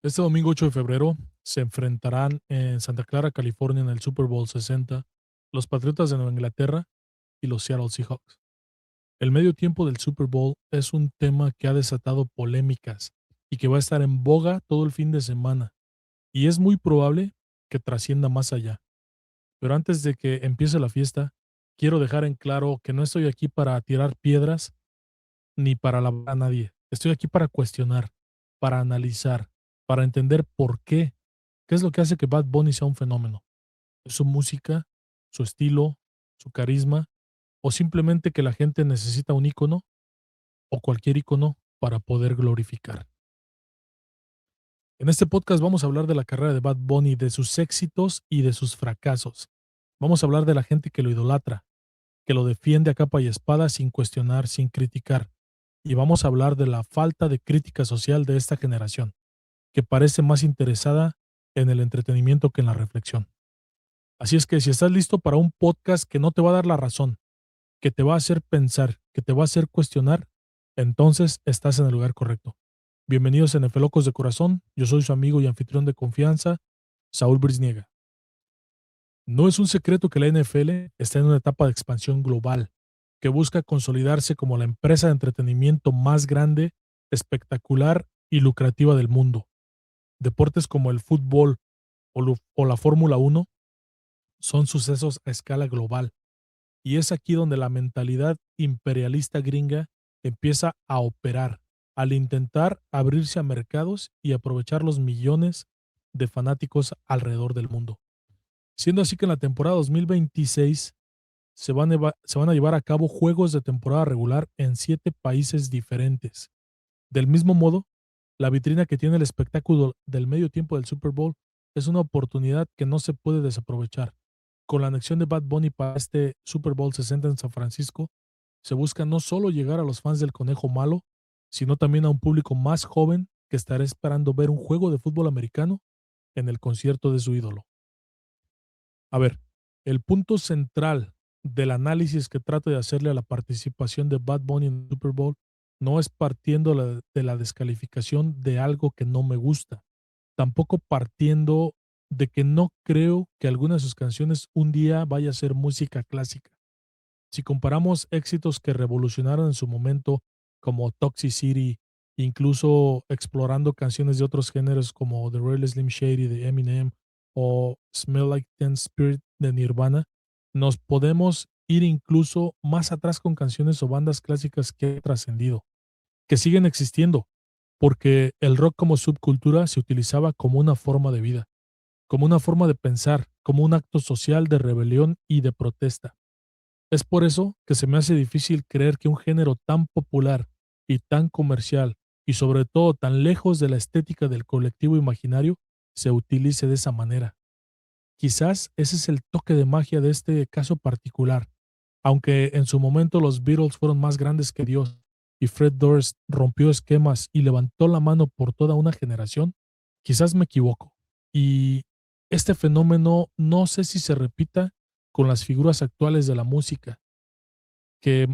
Este domingo 8 de febrero se enfrentarán en Santa Clara, California, en el Super Bowl 60, los Patriotas de Nueva Inglaterra y los Seattle Seahawks. El medio tiempo del Super Bowl es un tema que ha desatado polémicas y que va a estar en boga todo el fin de semana, y es muy probable que trascienda más allá. Pero antes de que empiece la fiesta, quiero dejar en claro que no estoy aquí para tirar piedras ni para alabar a nadie. Estoy aquí para cuestionar, para analizar, para entender por qué. ¿Qué es lo que hace que Bad Bunny sea un fenómeno? ¿Es su música, su estilo, su carisma, o simplemente que la gente necesita un ícono o cualquier ícono para poder glorificar? En este podcast vamos a hablar de la carrera de Bad Bunny, de sus éxitos y de sus fracasos. Vamos a hablar de la gente que lo idolatra, que lo defiende a capa y espada sin cuestionar, sin criticar. Y vamos a hablar de la falta de crítica social de esta generación, que parece más interesada en el entretenimiento que en la reflexión. Así es que si estás listo para un podcast que no te va a dar la razón, que te va a hacer pensar, que te va a hacer cuestionar, entonces estás en el lugar correcto. Bienvenidos en Locos de Corazón. Yo soy su amigo y anfitrión de confianza, Saúl Brisniega. No es un secreto que la NFL está en una etapa de expansión global, que busca consolidarse como la empresa de entretenimiento más grande, espectacular y lucrativa del mundo. Deportes como el fútbol o la Fórmula 1 son sucesos a escala global, y es aquí donde la mentalidad imperialista gringa empieza a operar, al intentar abrirse a mercados y aprovechar los millones de fanáticos alrededor del mundo. Siendo así que en la temporada 2026 se van a llevar a cabo juegos de temporada regular en 7 países diferentes. Del mismo modo, la vitrina que tiene el espectáculo del medio tiempo del Super Bowl es una oportunidad que no se puede desaprovechar. Con la anexión de Bad Bunny para este Super Bowl 60 en San Francisco, se busca no solo llegar a los fans del Conejo Malo, sino también a un público más joven que estará esperando ver un juego de fútbol americano en el concierto de su ídolo. A ver, el punto central del análisis que trato de hacerle a la participación de Bad Bunny en el Super Bowl no es partiendo de la descalificación de algo que no me gusta, tampoco partiendo de que no creo que alguna de sus canciones un día vaya a ser música clásica. Si comparamos éxitos que revolucionaron en su momento, como Toxicity, incluso explorando canciones de otros géneros como The Real Slim Shady de Eminem o Smell Like Teen Spirit de Nirvana, nos podemos ir incluso más atrás con canciones o bandas clásicas que han trascendido, que siguen existiendo, porque el rock como subcultura se utilizaba como una forma de vida, como una forma de pensar, como un acto social de rebelión y de protesta. Es por eso que se me hace difícil creer que un género tan popular y tan comercial, y sobre todo tan lejos de la estética del colectivo imaginario, se utilice de esa manera. Quizás ese es el toque de magia de este caso particular. Aunque en su momento los Beatles fueron más grandes que Dios y Fred Durst rompió esquemas y levantó la mano por toda una generación, quizás me equivoco. Y este fenómeno no sé si se repita con las figuras actuales de la música, que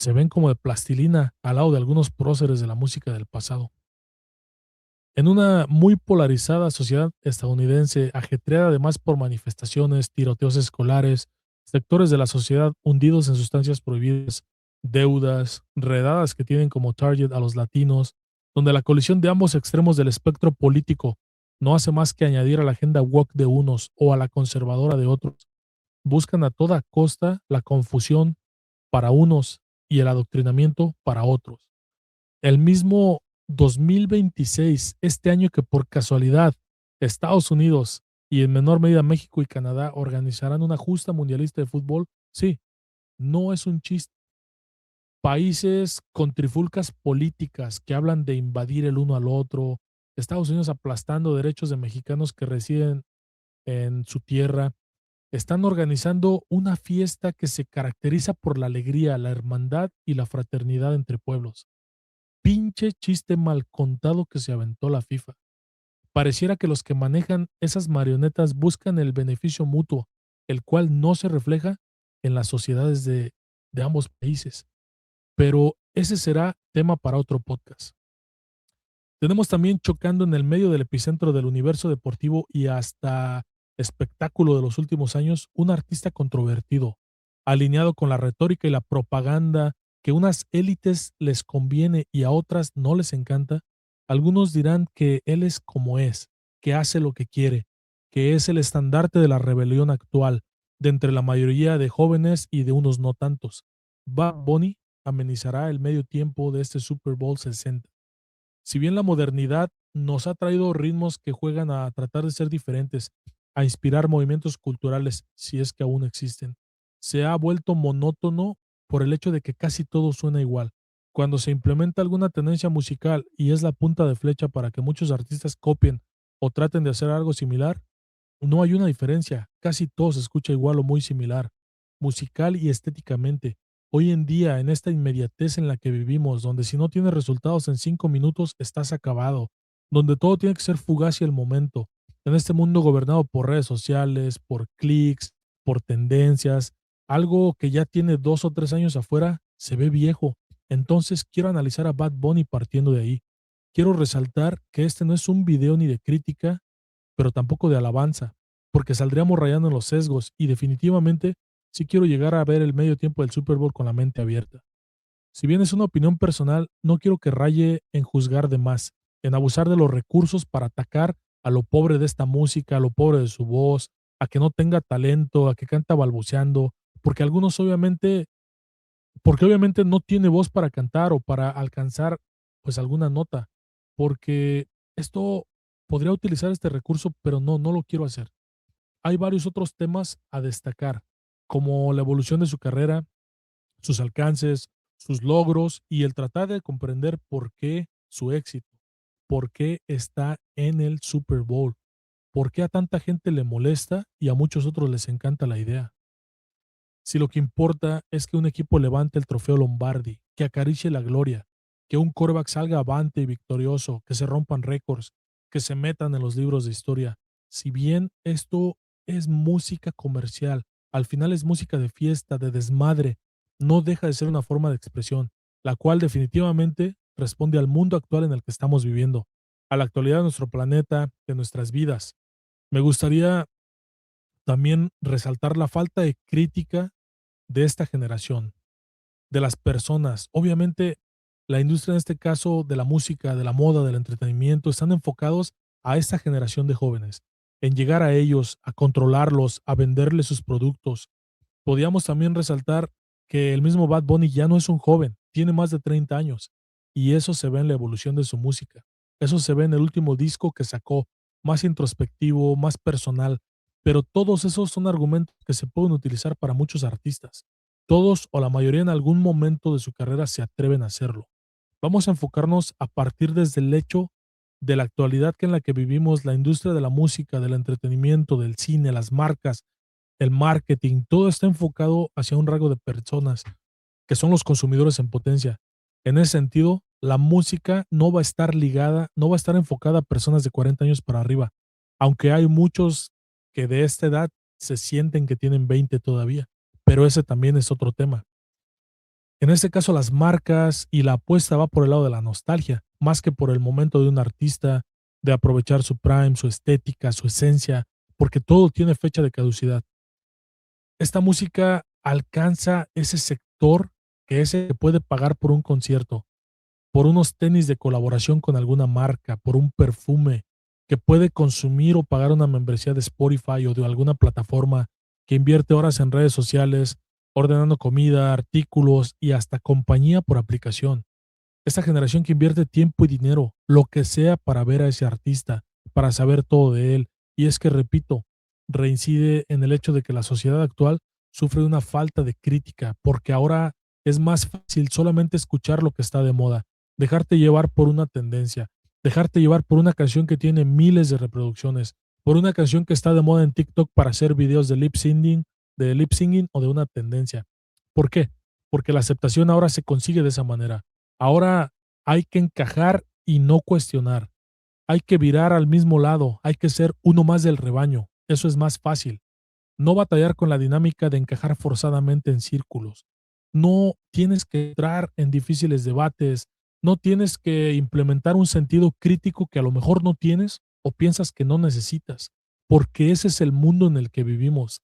se ven como de plastilina al lado de algunos próceres de la música del pasado. En una muy polarizada sociedad estadounidense, ajetreada además por manifestaciones, tiroteos escolares, sectores de la sociedad hundidos en sustancias prohibidas, deudas, redadas que tienen como target a los latinos, donde la colisión de ambos extremos del espectro político no hace más que añadir a la agenda woke de unos o a la conservadora de otros, buscan a toda costa la confusión para unos y el adoctrinamiento para otros. El mismo 2026, este año que por casualidad Estados Unidos y en menor medida México y Canadá organizarán una justa mundialista de fútbol, sí, no es un chiste. Países con trifulcas políticas que hablan de invadir el uno al otro, Estados Unidos aplastando derechos de mexicanos que residen en su tierra, están organizando una fiesta que se caracteriza por la alegría, la hermandad y la fraternidad entre pueblos. Pinche chiste mal contado que se aventó la FIFA. Pareciera que los que manejan esas marionetas buscan el beneficio mutuo, el cual no se refleja en las sociedades de ambos países. Pero ese será tema para otro podcast. Tenemos también chocando en el medio del epicentro del universo deportivo y hasta espectáculo de los últimos años, un artista controvertido, alineado con la retórica y la propaganda que unas élites les conviene y a otras no les encanta. Algunos dirán que él es como es, que hace lo que quiere, que es el estandarte de la rebelión actual, de entre la mayoría de jóvenes y de unos no tantos. Bad Bunny amenizará el medio tiempo de este Super Bowl 60. Si bien la modernidad nos ha traído ritmos que juegan a tratar de ser diferentes, a inspirar movimientos culturales, si es que aún existen, se ha vuelto monótono por el hecho de que casi todo suena igual. Cuando se implementa alguna tendencia musical y es la punta de flecha para que muchos artistas copien o traten de hacer algo similar, no hay una diferencia, casi todo se escucha igual o muy similar, musical y estéticamente. Hoy en día, en esta inmediatez en la que vivimos, donde si no tienes resultados en 5 minutos, estás acabado, donde todo tiene que ser fugaz y el momento, en este mundo gobernado por redes sociales, por clics, por tendencias, algo que ya tiene 2 o 3 años afuera, se ve viejo. Entonces quiero analizar a Bad Bunny partiendo de ahí. Quiero resaltar que este no es un video ni de crítica, pero tampoco de alabanza, porque saldríamos rayando en los sesgos y definitivamente sí quiero llegar a ver el medio tiempo del Super Bowl con la mente abierta. Si bien es una opinión personal, no quiero que raye en juzgar de más, en abusar de los recursos para atacar a lo pobre de esta música, a lo pobre de su voz, a que no tenga talento, a que canta balbuceando, porque algunos obviamente no tiene voz para cantar o para alcanzar pues alguna nota, porque esto podría utilizar este recurso, pero no lo quiero hacer. Hay varios otros temas a destacar, como la evolución de su carrera, sus alcances, sus logros y el tratar de comprender por qué su éxito, por qué está en el Super Bowl, por qué a tanta gente le molesta y a muchos otros les encanta la idea. Si lo que importa es que un equipo levante el trofeo Lombardi, que acaricie la gloria, que un quarterback salga avante y victorioso, que se rompan récords, que se metan en los libros de historia. Si bien esto es música comercial, al final es música de fiesta, de desmadre, no deja de ser una forma de expresión, la cual definitivamente responde al mundo actual en el que estamos viviendo, a la actualidad de nuestro planeta, de nuestras vidas. Me gustaría también resaltar la falta de crítica de esta generación, de las personas. Obviamente, la industria en este caso de la música, de la moda, del entretenimiento, están enfocados a esta generación de jóvenes, en llegar a ellos, a controlarlos, a venderles sus productos. Podríamos también resaltar que el mismo Bad Bunny ya no es un joven, tiene más de 30 años, y eso se ve en la evolución de su música. Eso se ve en el último disco que sacó, más introspectivo, más personal, pero todos esos son argumentos que se pueden utilizar para muchos artistas. Todos o la mayoría en algún momento de su carrera se atreven a hacerlo. Vamos a enfocarnos a partir desde el hecho de la actualidad que en la que vivimos, la industria de la música, del entretenimiento, del cine, las marcas, el marketing, todo está enfocado hacia un rango de personas que son los consumidores en potencia. En ese sentido, la música no va a estar ligada, no va a estar enfocada a personas de 40 años para arriba, aunque hay muchos que de esta edad se sienten que tienen 20 todavía, pero ese también es otro tema. En este caso, las marcas y la apuesta va por el lado de la nostalgia, más que por el momento de un artista, de aprovechar su prime, su estética, su esencia, porque todo tiene fecha de caducidad. Esta música alcanza ese sector que ese que puede pagar por un concierto, por unos tenis de colaboración con alguna marca, por un perfume, que puede consumir o pagar una membresía de Spotify o de alguna plataforma, que invierte horas en redes sociales, ordenando comida, artículos y hasta compañía por aplicación. Esta generación que invierte tiempo y dinero, lo que sea para ver a ese artista, para saber todo de él. Y es que, repito, reincide en el hecho de que la sociedad actual sufre de una falta de crítica, porque ahora es más fácil solamente escuchar lo que está de moda, dejarte llevar por una tendencia, dejarte llevar por una canción que tiene miles de reproducciones, por una canción que está de moda en TikTok para hacer videos de lip singing o de una tendencia. ¿Por qué? Porque la aceptación ahora se consigue de esa manera. Ahora hay que encajar y no cuestionar. Hay que virar al mismo lado, hay que ser uno más del rebaño. Eso es más fácil. No batallar con la dinámica de encajar forzadamente en círculos. No tienes que entrar en difíciles debates, No tienes que implementar un sentido crítico que a lo mejor no tienes o piensas que no necesitas, porque ese es el mundo en el que vivimos.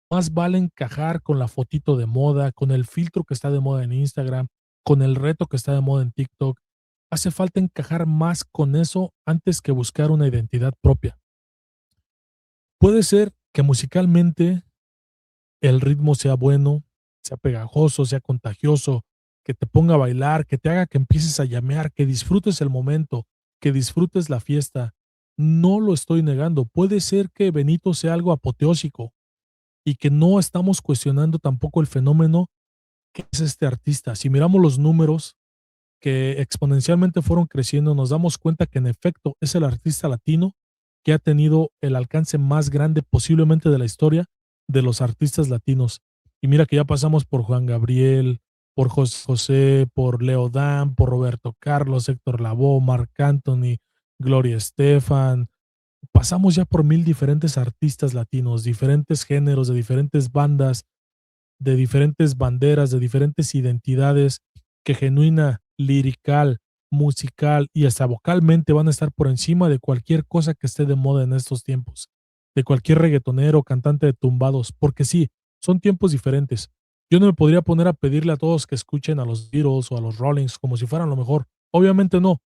Más vale encajar con la fotito de moda, con el filtro que está de moda en Instagram, con el reto que está de moda en TikTok. Hace falta encajar más con eso antes que buscar una identidad propia. Puede ser que musicalmente el ritmo sea bueno, sea pegajoso, sea contagioso, que te ponga a bailar, que te haga que empieces a llamear, que disfrutes el momento, que disfrutes la fiesta. No lo estoy negando. Puede ser que Benito sea algo apoteósico y que no estamos cuestionando tampoco el fenómeno que es este artista. Si miramos los números que exponencialmente fueron creciendo, nos damos cuenta que en efecto es el artista latino que ha tenido el alcance más grande posiblemente de la historia de los artistas latinos. Y mira que ya pasamos por Juan Gabriel, por José José, por Leo Dan, por Roberto Carlos, Héctor Lavoe, Marc Anthony, Gloria Estefan. Pasamos ya por mil diferentes artistas latinos, diferentes géneros, de diferentes bandas, de diferentes banderas, de diferentes identidades, que genuina, lirical, musical y hasta vocalmente van a estar por encima de cualquier cosa que esté de moda en estos tiempos, de cualquier reggaetonero, cantante de tumbados, porque sí, son tiempos diferentes. Yo no me podría poner a pedirle a todos que escuchen a los Beatles o a los Rollings como si fueran lo mejor. Obviamente no,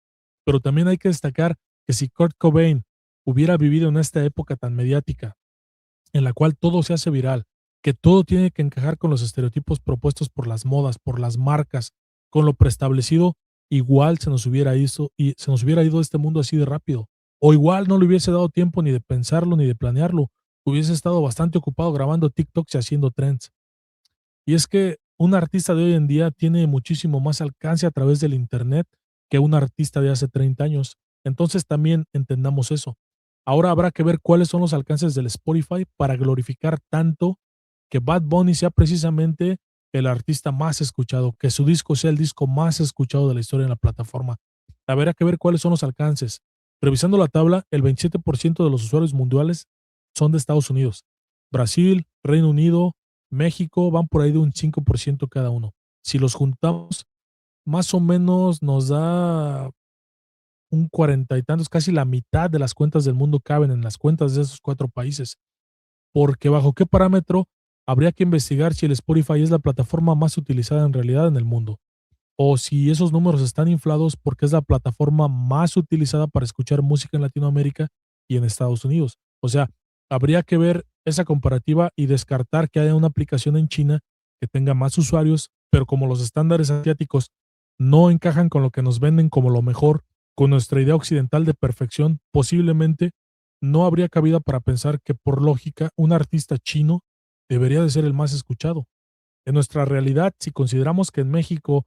pero también hay que destacar que si Kurt Cobain hubiera vivido en esta época tan mediática, en la cual todo se hace viral, que todo tiene que encajar con los estereotipos propuestos por las modas, por las marcas, con lo preestablecido, igual se nos hubiera ido este mundo así de rápido. O igual no le hubiese dado tiempo ni de pensarlo ni de planearlo. Hubiese estado bastante ocupado grabando TikToks y haciendo trends. Y es que un artista de hoy en día tiene muchísimo más alcance a través del Internet que un artista de hace 30 años. Entonces también entendamos eso. Ahora habrá que ver cuáles son los alcances del Spotify para glorificar tanto que Bad Bunny sea precisamente el artista más escuchado, que su disco sea el disco más escuchado de la historia en la plataforma. Habrá que ver cuáles son los alcances. Revisando la tabla, el 27% de los usuarios mundiales son de Estados Unidos. Brasil, Reino Unido, México van por ahí de un 5% cada uno. Si los juntamos, más o menos nos da un cuarenta y tantos, casi la mitad de las cuentas del mundo caben en las cuentas de esos cuatro países. Porque bajo qué parámetro habría que investigar si el Spotify es la plataforma más utilizada en realidad en el mundo. O si esos números están inflados porque es la plataforma más utilizada para escuchar música en Latinoamérica y en Estados Unidos. O sea, habría que ver esa comparativa y descartar que haya una aplicación en China que tenga más usuarios, pero como los estándares asiáticos no encajan con lo que nos venden como lo mejor, con nuestra idea occidental de perfección, posiblemente no habría cabida para pensar que por lógica un artista chino debería de ser el más escuchado. En nuestra realidad, si consideramos que en México,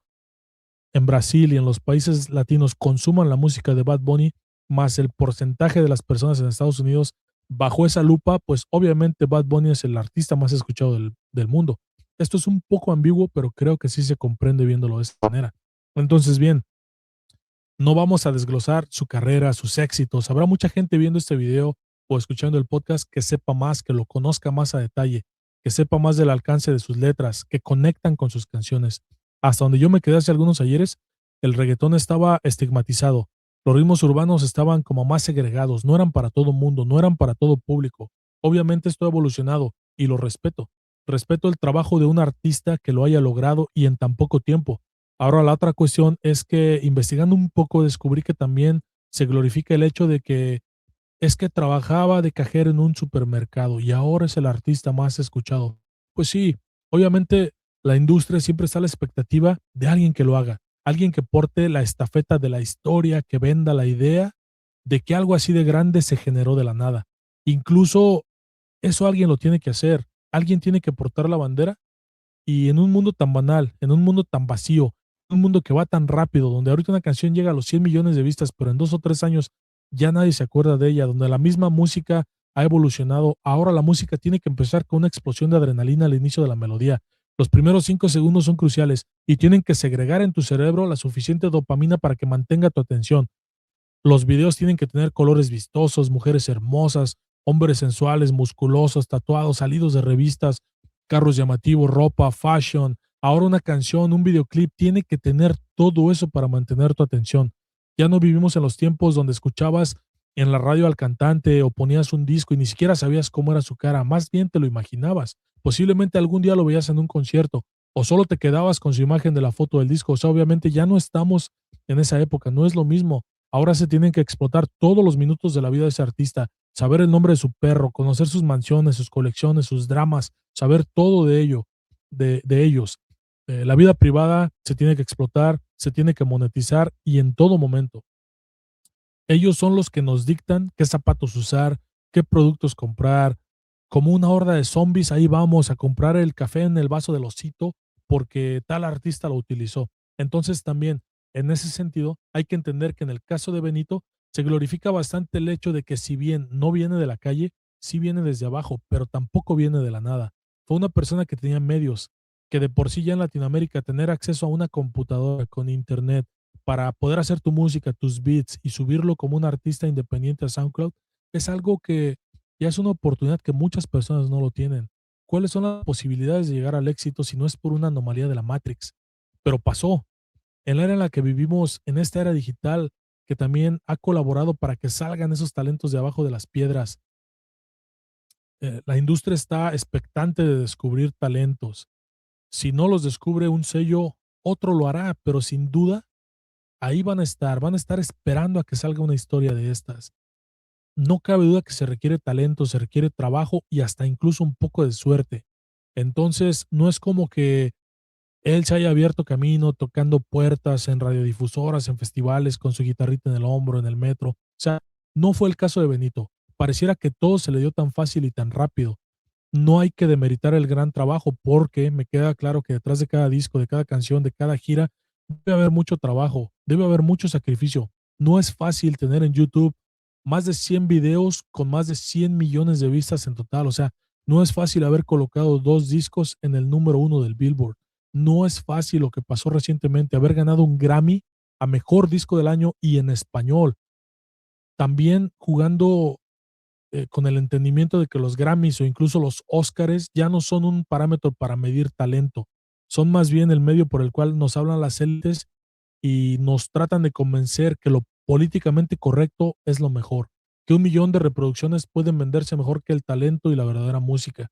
en Brasil y en los países latinos consuman la música de Bad Bunny, más el porcentaje de las personas en Estados Unidos bajo esa lupa, pues obviamente Bad Bunny es el artista más escuchado del mundo. Esto es un poco ambiguo, pero creo que sí se comprende viéndolo de esta manera. Entonces, bien, no vamos a desglosar su carrera, sus éxitos. Habrá mucha gente viendo este video o escuchando el podcast que sepa más, que lo conozca más a detalle, que sepa más del alcance de sus letras, que conectan con sus canciones. Hasta donde yo me quedé hace algunos ayeres, el reggaetón estaba estigmatizado. Los ritmos urbanos estaban como más segregados, no eran para todo mundo, no eran para todo público. Obviamente esto ha evolucionado y lo respeto. Respeto el trabajo de un artista que lo haya logrado y en tan poco tiempo. Ahora la otra cuestión es que investigando un poco descubrí que también se glorifica el hecho de que es que trabajaba de cajero en un supermercado y ahora es el artista más escuchado. Pues sí, obviamente la industria siempre está a la expectativa de alguien que lo haga, alguien que porte la estafeta de la historia, que venda la idea de que algo así de grande se generó de la nada. Incluso eso alguien lo tiene que hacer, alguien tiene que portar la bandera y en un mundo tan banal, en un mundo tan vacío, un mundo que va tan rápido, donde ahorita una canción llega a los 100 millones de vistas, pero en 2 o 3 años ya nadie se acuerda de ella, donde la misma música ha evolucionado, ahora la música tiene que empezar con una explosión de adrenalina al inicio de la melodía. Los primeros 5 segundos son cruciales y tienen que segregar en tu cerebro la suficiente dopamina para que mantenga tu atención. Los videos tienen que tener colores vistosos, mujeres hermosas, hombres sensuales, musculosos, tatuados, salidos de revistas, carros llamativos, ropa, fashion. Ahora una canción, un videoclip tiene que tener todo eso para mantener tu atención. Ya no vivimos en los tiempos donde escuchabas en la radio al cantante o ponías un disco y ni siquiera sabías cómo era su cara, más bien te lo imaginabas. Posiblemente algún día lo veías en un concierto o solo te quedabas con su imagen de la foto del disco. O sea, obviamente ya no estamos en esa época, no es lo mismo. Ahora se tienen que explotar todos los minutos de la vida de ese artista, saber el nombre de su perro, conocer sus mansiones, sus colecciones, sus dramas, saber todo de ello, de ellos. La vida privada se tiene que explotar, se tiene que monetizar y en todo momento. Ellos son los que nos dictan qué zapatos usar, qué productos comprar. Como una horda de zombies, ahí vamos a comprar el café en el vaso del osito porque tal artista lo utilizó. Entonces también, en ese sentido, hay que entender que en el caso de Benito se glorifica bastante el hecho de que si bien no viene de la calle, sí viene desde abajo, pero tampoco viene de la nada. Fue una persona que tenía medios, que de por sí ya en Latinoamérica tener acceso a una computadora con internet para poder hacer tu música, tus beats y subirlo como un artista independiente a SoundCloud, es algo que ya es una oportunidad que muchas personas no lo tienen. ¿Cuáles son las posibilidades de llegar al éxito si no es por una anomalía de la Matrix? Pero pasó. En la era en la que vivimos, en esta era digital, que también ha colaborado para que salgan esos talentos de abajo de las piedras. La industria está expectante de descubrir talentos. Si no los descubre un sello, otro lo hará, pero sin duda ahí van a estar esperando a que salga una historia de estas. No cabe duda que se requiere talento, se requiere trabajo y hasta incluso un poco de suerte. Entonces, no es como que él se haya abierto camino tocando puertas en radiodifusoras, en festivales, con su guitarrita en el hombro, en el metro. O sea, no fue el caso de Benito. Pareciera que todo se le dio tan fácil y tan rápido. No hay que demeritar el gran trabajo porque me queda claro que detrás de cada disco, de cada canción, de cada gira, debe haber mucho trabajo, debe haber mucho sacrificio. No es fácil tener en YouTube más de 100 videos con más de 100 millones de vistas en total. O sea, no es fácil haber colocado dos discos en el número uno del Billboard. No es fácil lo que pasó recientemente, haber ganado un Grammy a mejor disco del año y en español. También jugando con el entendimiento de que los Grammys o incluso los Óscares ya no son un parámetro para medir talento, son más bien el medio por el cual nos hablan las élites y nos tratan de convencer que lo políticamente correcto es lo mejor, que 1 millón de reproducciones pueden venderse mejor que el talento y la verdadera música.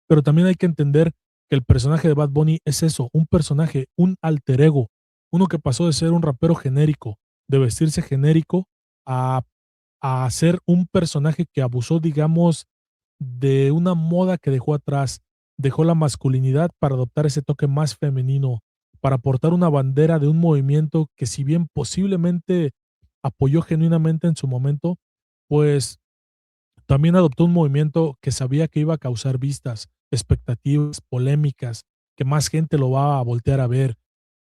Pero también hay que entender que el personaje de Bad Bunny es eso, un personaje, un alter ego, uno que pasó de ser un rapero genérico, de vestirse genérico, a ser un personaje que abusó, digamos, de una moda que dejó atrás, dejó la masculinidad para adoptar ese toque más femenino, para portar una bandera de un movimiento que si bien posiblemente apoyó genuinamente en su momento, pues también adoptó un movimiento que sabía que iba a causar vistas, expectativas, polémicas, que más gente lo va a voltear a ver,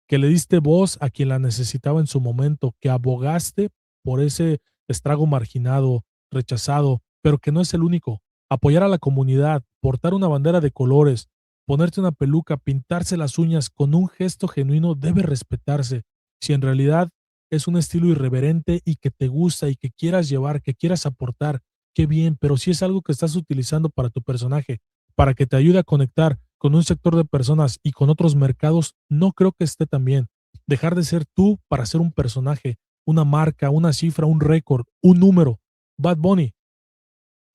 que le diste voz a quien la necesitaba en su momento, que abogaste por ese estrago marginado, rechazado, pero que no es el único. Apoyar a la comunidad, portar una bandera de colores, ponerte una peluca, pintarse las uñas con un gesto genuino debe respetarse. Si en realidad es un estilo irreverente y que te gusta y que quieras llevar, que quieras aportar, qué bien, pero si es algo que estás utilizando para tu personaje, para que te ayude a conectar con un sector de personas y con otros mercados, no creo que esté tan bien. Dejar de ser tú para ser un personaje, una marca, una cifra, un récord, un número. Bad Bunny,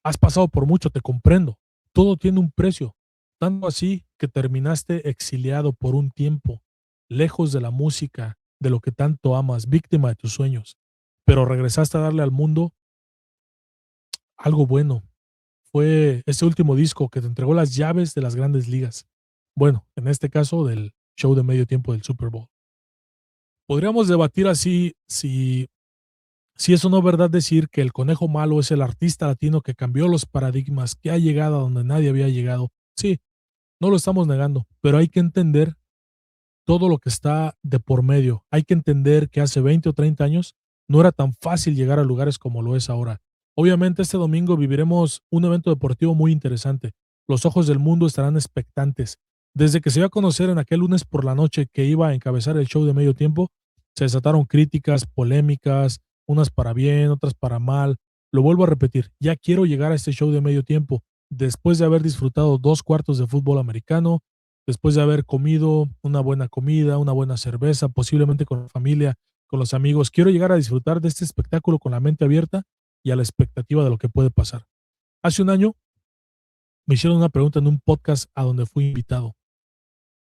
has pasado por mucho, te comprendo. Todo tiene un precio. Tanto así que terminaste exiliado por un tiempo, lejos de la música, de lo que tanto amas, víctima de tus sueños. Pero regresaste a darle al mundo algo bueno. Fue ese último disco que te entregó las llaves de las grandes ligas. Bueno, en este caso del show de medio tiempo del Super Bowl. Podríamos debatir así si es o no verdad decir que el conejo malo es el artista latino que cambió los paradigmas, que ha llegado a donde nadie había llegado. Sí, no lo estamos negando, pero hay que entender todo lo que está de por medio. Hay que entender que hace 20 o 30 años no era tan fácil llegar a lugares como lo es ahora. Obviamente este domingo viviremos un evento deportivo muy interesante. Los ojos del mundo estarán expectantes. Desde que se dio a conocer en aquel lunes por la noche que iba a encabezar el show de medio tiempo, se desataron críticas, polémicas, unas para bien, otras para mal. Lo vuelvo a repetir, ya quiero llegar a este show de medio tiempo después de haber disfrutado 2 cuartos de fútbol americano, después de haber comido una buena comida, una buena cerveza, posiblemente con la familia, con los amigos. Quiero llegar a disfrutar de este espectáculo con la mente abierta y a la expectativa de lo que puede pasar. Hace un año me hicieron una pregunta en un podcast a donde fui invitado.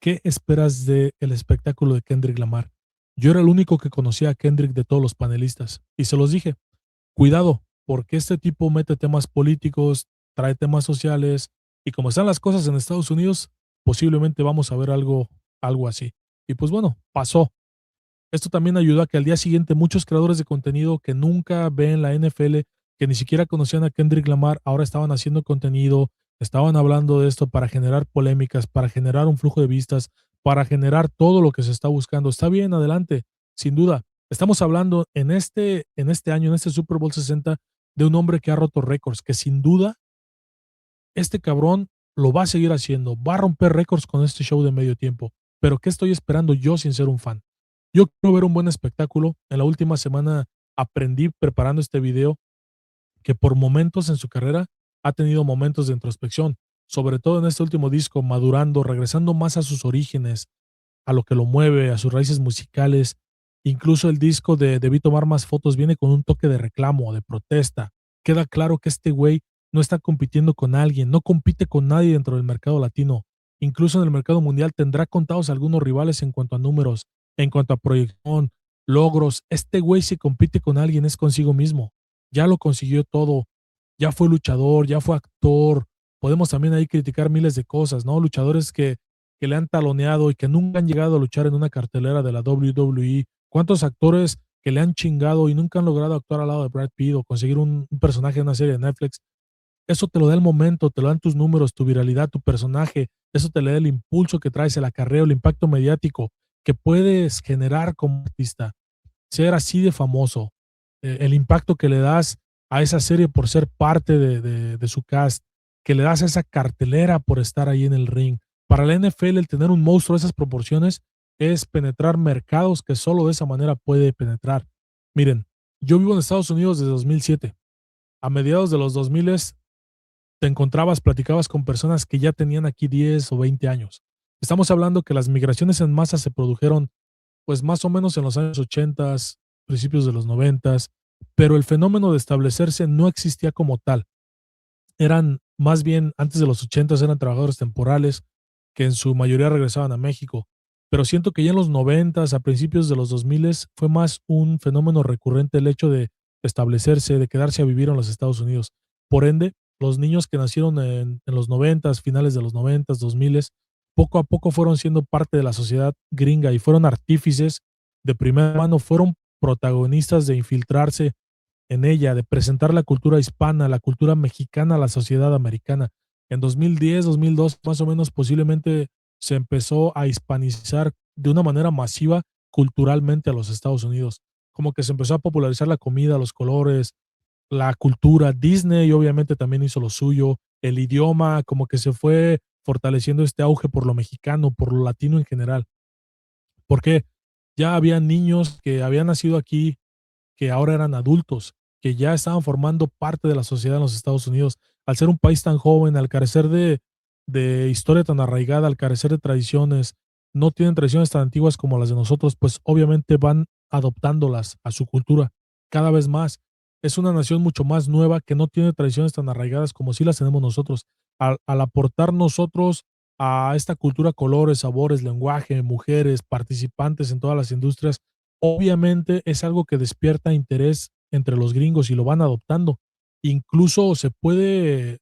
¿Qué esperas del espectáculo de Kendrick Lamar? Yo era el único que conocía a Kendrick de todos los panelistas y se los dije, cuidado, porque este tipo mete temas políticos, trae temas sociales y como están las cosas en Estados Unidos, posiblemente vamos a ver algo así. Y pues bueno, pasó. Esto también ayudó a que al día siguiente muchos creadores de contenido que nunca ven la NFL, que ni siquiera conocían a Kendrick Lamar, ahora estaban haciendo contenido, estaban hablando de esto para generar polémicas, para generar un flujo de vistas, para generar todo lo que se está buscando. Está bien, adelante, sin duda. Estamos hablando en este año, en este Super Bowl 60, de un hombre que ha roto récords, que sin duda este cabrón lo va a seguir haciendo, va a romper récords con este show de medio tiempo. Pero ¿qué estoy esperando yo sin ser un fan? Yo quiero ver un buen espectáculo. En la última semana aprendí preparando este video que por momentos en su carrera ha tenido momentos de introspección, sobre todo en este último disco, madurando, regresando más a sus orígenes, a lo que lo mueve, a sus raíces musicales. Incluso el disco de Debí tomar más fotos viene con un toque de reclamo, de protesta. Queda claro que este güey no está compitiendo con alguien, no compite con nadie dentro del mercado latino. Incluso en el mercado mundial tendrá contados algunos rivales en cuanto a números, en cuanto a proyección, logros. Este güey si compite con alguien es consigo mismo. Ya lo consiguió todo. Ya fue luchador, ya fue actor. Podemos también ahí criticar miles de cosas, ¿no? Luchadores que le han taloneado y que nunca han llegado a luchar en una cartelera de la WWE. ¿Cuántos actores que le han chingado y nunca han logrado actuar al lado de Brad Pitt o conseguir un personaje en una serie de Netflix? Eso te lo da el momento, te lo dan tus números, tu viralidad, tu personaje. Eso te le da el impulso que traes, el acarreo, el impacto mediático que puedes generar como artista. Ser así de famoso, el impacto que le das a esa serie por ser parte de su cast, que le das a esa cartelera por estar ahí en el ring. Para la NFL, el tener un monstruo de esas proporciones es penetrar mercados que solo de esa manera puede penetrar. Miren, yo vivo en Estados Unidos desde 2007. A mediados de los 2000 te encontrabas, platicabas con personas que ya tenían aquí 10 o 20 años. Estamos hablando que las migraciones en masa se produjeron pues más o menos en los años 80, principios de los 90, pero el fenómeno de establecerse no existía como tal. Eran más bien antes de los 80 eran trabajadores temporales que en su mayoría regresaban a México, pero siento que ya en los 90, a principios de los 2000 fue más un fenómeno recurrente el hecho de establecerse, de quedarse a vivir en los Estados Unidos. Por ende, los niños que nacieron en los 90, finales de los 90, 2000, poco a poco fueron siendo parte de la sociedad gringa y fueron artífices de primera mano, fueron protagonistas de infiltrarse en ella, de presentar la cultura hispana, la cultura mexicana a la sociedad americana. En 2010, 2002, más o menos, posiblemente se empezó a hispanizar de una manera masiva culturalmente a los Estados Unidos. Como que se empezó a popularizar la comida, los colores, la cultura. Disney obviamente también hizo lo suyo, el idioma, como que se fue fortaleciendo este auge por lo mexicano, por lo latino en general. Porque ya había niños que habían nacido aquí que ahora eran adultos, que ya estaban formando parte de la sociedad en los Estados Unidos. Al ser un país tan joven, al carecer de historia tan arraigada, al carecer de tradiciones, no tienen tradiciones tan antiguas como las de nosotros, pues obviamente van adoptándolas a su cultura cada vez más. Es una nación mucho más nueva que no tiene tradiciones tan arraigadas como sí las tenemos nosotros. Al aportar nosotros a esta cultura colores, sabores, lenguaje, mujeres, participantes en todas las industrias, obviamente es algo que despierta interés entre los gringos y lo van adoptando. Incluso se puede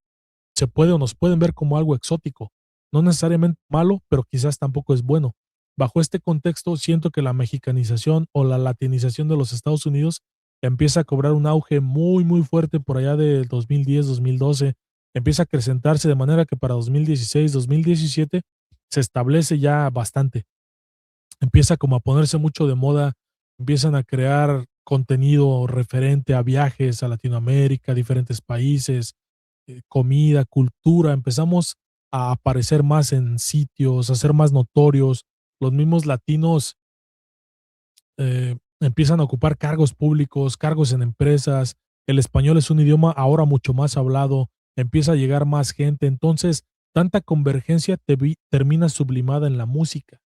o nos pueden ver como algo exótico. No necesariamente malo, pero quizás tampoco es bueno. Bajo este contexto, siento que la mexicanización o la latinización de los Estados Unidos empieza a cobrar un auge muy, muy fuerte por allá del 2010, 2012. Empieza a acrecentarse de manera que para 2016, 2017 se establece ya bastante. Empieza como a ponerse mucho de moda, empiezan a crear contenido referente a viajes a Latinoamérica, diferentes países, comida, cultura. Empezamos a aparecer más en sitios, a ser más notorios. Los mismos latinos empiezan a ocupar cargos públicos, cargos en empresas. El español es un idioma ahora mucho más hablado, empieza a llegar más gente. Entonces, Tanta convergencia termina sublimada en la música.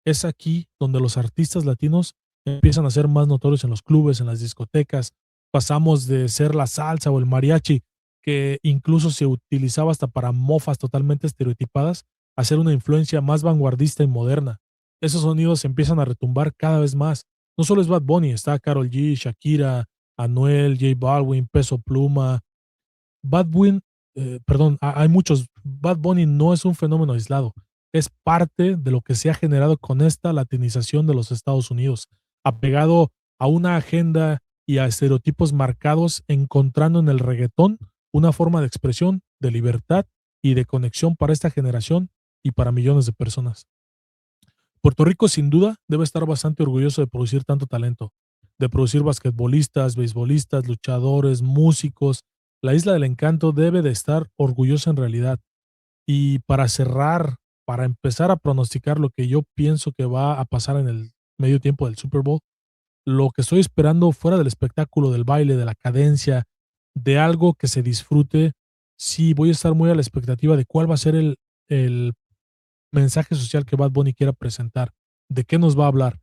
Es aquí donde los artistas latinos empiezan a ser más notorios en los clubes, en las discotecas. Pasamos de ser la salsa o el mariachi, que incluso se utilizaba hasta para mofas totalmente estereotipadas, a ser una influencia más vanguardista y moderna. Esos sonidos empiezan a retumbar cada vez más. No solo es Bad Bunny, está Karol G, Shakira, Anuel, J Balvin, Peso Pluma. Bad Bunny, perdón, hay muchos. Bad Bunny no es un fenómeno aislado, es parte de lo que se ha generado con esta latinización de los Estados Unidos, apegado a una agenda y a estereotipos marcados, encontrando en el reggaetón una forma de expresión, de libertad y de conexión para esta generación y para millones de personas. Puerto Rico sin duda debe estar bastante orgulloso de producir tanto talento, de producir basquetbolistas, beisbolistas, luchadores, músicos. La Isla del Encanto debe de estar orgullosa en realidad. Y para cerrar, para empezar a pronosticar lo que yo pienso que va a pasar en el medio tiempo del Super Bowl, lo que estoy esperando fuera del espectáculo, del baile, de la cadencia, de algo que se disfrute, sí voy a estar muy a la expectativa de cuál va a ser el mensaje social que Bad Bunny quiera presentar, de qué nos va a hablar.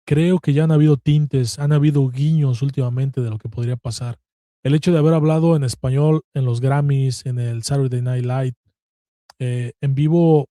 Creo que ya han habido tintes, han habido guiños últimamente de lo que podría pasar. El hecho de haber hablado en español en los Grammys, en el Saturday Night Live, en vivo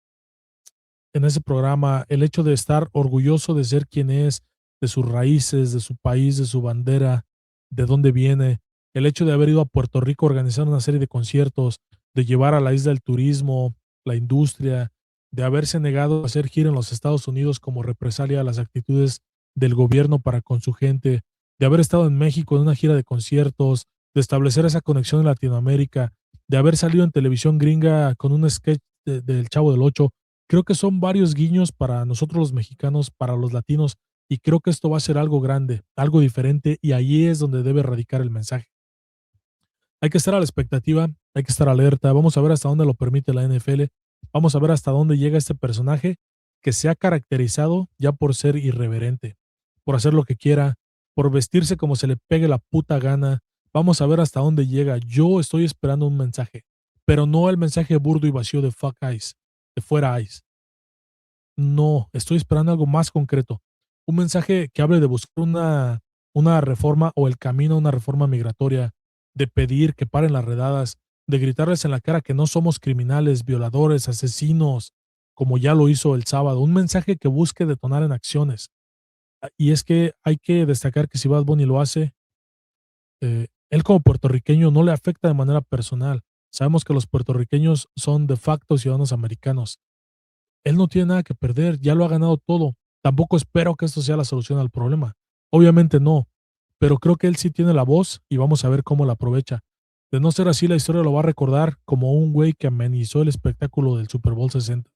en ese programa, el hecho de estar orgulloso de ser quien es, de sus raíces, de su país, de su bandera, de dónde viene, el hecho de haber ido a Puerto Rico a organizar una serie de conciertos, de llevar a la isla el turismo, la industria, de haberse negado a hacer gira en los Estados Unidos como represalia a las actitudes del gobierno para con su gente, de haber estado en México en una gira de conciertos, de establecer esa conexión en Latinoamérica, de haber salido en televisión gringa con un sketch del Chavo del Ocho. Creo que son varios guiños para nosotros los mexicanos, para los latinos, y creo que esto va a ser algo grande, algo diferente, y ahí es donde debe radicar el mensaje. Hay que estar a la expectativa, hay que estar alerta, vamos a ver hasta dónde lo permite la NFL, vamos a ver hasta dónde llega este personaje que se ha caracterizado ya por ser irreverente, por hacer lo que quiera, por vestirse como se le pegue la puta gana. Vamos a ver hasta dónde llega. Yo estoy esperando un mensaje, pero no el mensaje burdo y vacío de fuck ice, de fuera ice. No, estoy esperando algo más concreto. Un mensaje que hable de buscar una reforma o el camino a una reforma migratoria, de pedir que paren las redadas, de gritarles en la cara que no somos criminales, violadores, asesinos, como ya lo hizo el sábado. Un mensaje que busque detonar en acciones. Y es que hay que destacar que si Bad Bunny lo hace, él como puertorriqueño no le afecta de manera personal. Sabemos que los puertorriqueños son de facto ciudadanos americanos. Él no tiene nada que perder, ya lo ha ganado todo. Tampoco espero que esto sea la solución al problema. Obviamente no, pero creo que él sí tiene la voz y vamos a ver cómo la aprovecha. De no ser así, la historia lo va a recordar como un güey que amenizó el espectáculo del Super Bowl 60.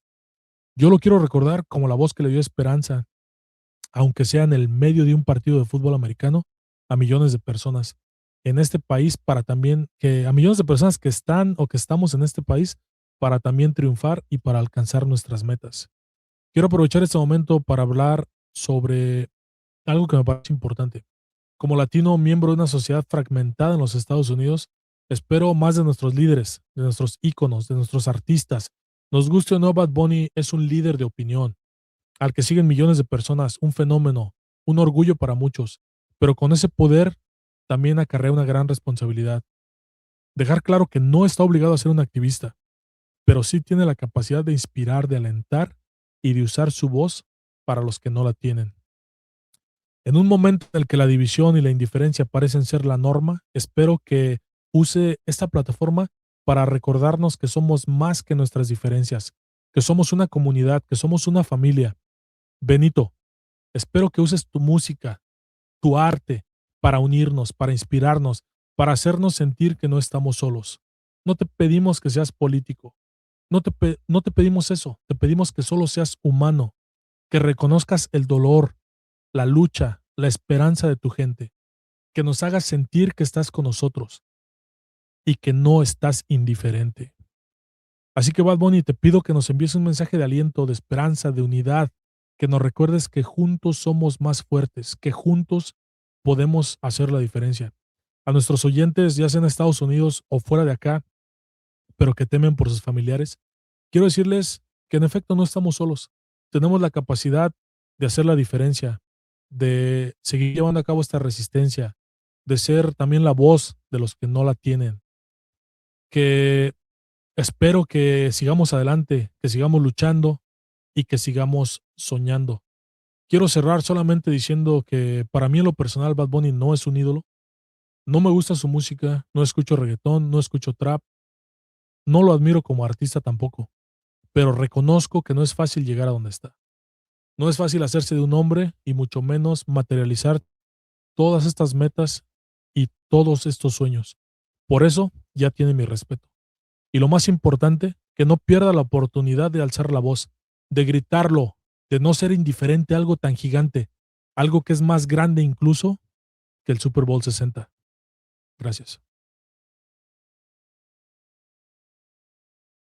Yo lo quiero recordar como la voz que le dio esperanza, aunque sea en el medio de un partido de fútbol americano, a millones de personas en este país para también que a millones de personas que están o que estamos en este país para también triunfar y para alcanzar nuestras metas. Quiero aprovechar este momento para hablar sobre algo que me parece importante. Como latino, miembro de una sociedad fragmentada en los Estados Unidos, espero más de nuestros líderes, de nuestros íconos, de nuestros artistas. Nos guste o no, Bad Bunny es un líder de opinión, al que siguen millones de personas, un fenómeno, un orgullo para muchos, pero con ese poder también acarrea una gran responsabilidad. Dejar claro que no está obligado a ser un activista, pero sí tiene la capacidad de inspirar, de alentar y de usar su voz para los que no la tienen. En un momento en el que la división y la indiferencia parecen ser la norma, espero que use esta plataforma para recordarnos que somos más que nuestras diferencias, que somos una comunidad, que somos una familia. Benito, espero que uses tu música, tu arte, para unirnos, para inspirarnos, para hacernos sentir que no estamos solos. No te pedimos que seas político, no te pedimos eso, te pedimos que solo seas humano, que reconozcas el dolor, la lucha, la esperanza de tu gente, que nos hagas sentir que estás con nosotros y que no estás indiferente. Así que Bad Bunny, te pido que nos envíes un mensaje de aliento, de esperanza, de unidad, que nos recuerdes que juntos somos más fuertes, que juntos podemos hacer la diferencia. A nuestros oyentes, ya sea en Estados Unidos o fuera de acá, pero que temen por sus familiares, Quiero decirles que en efecto no estamos solos. Tenemos la capacidad de hacer la diferencia, de seguir llevando a cabo esta resistencia, de ser también la voz de los que no la tienen. Que espero que sigamos adelante, que sigamos luchando y que sigamos soñando. Quiero cerrar solamente diciendo que para mí en lo personal Bad Bunny no es un ídolo. No me gusta su música, no escucho reggaetón, no escucho trap, no lo admiro como artista tampoco, pero reconozco que no es fácil llegar a donde está. No es fácil hacerse de un hombre y mucho menos materializar todas estas metas y todos estos sueños. Por eso ya tiene mi respeto. Y lo más importante, que no pierda la oportunidad de alzar la voz, de gritarlo, de no ser indiferente a algo tan gigante, algo que es más grande incluso que el Super Bowl 60. Gracias.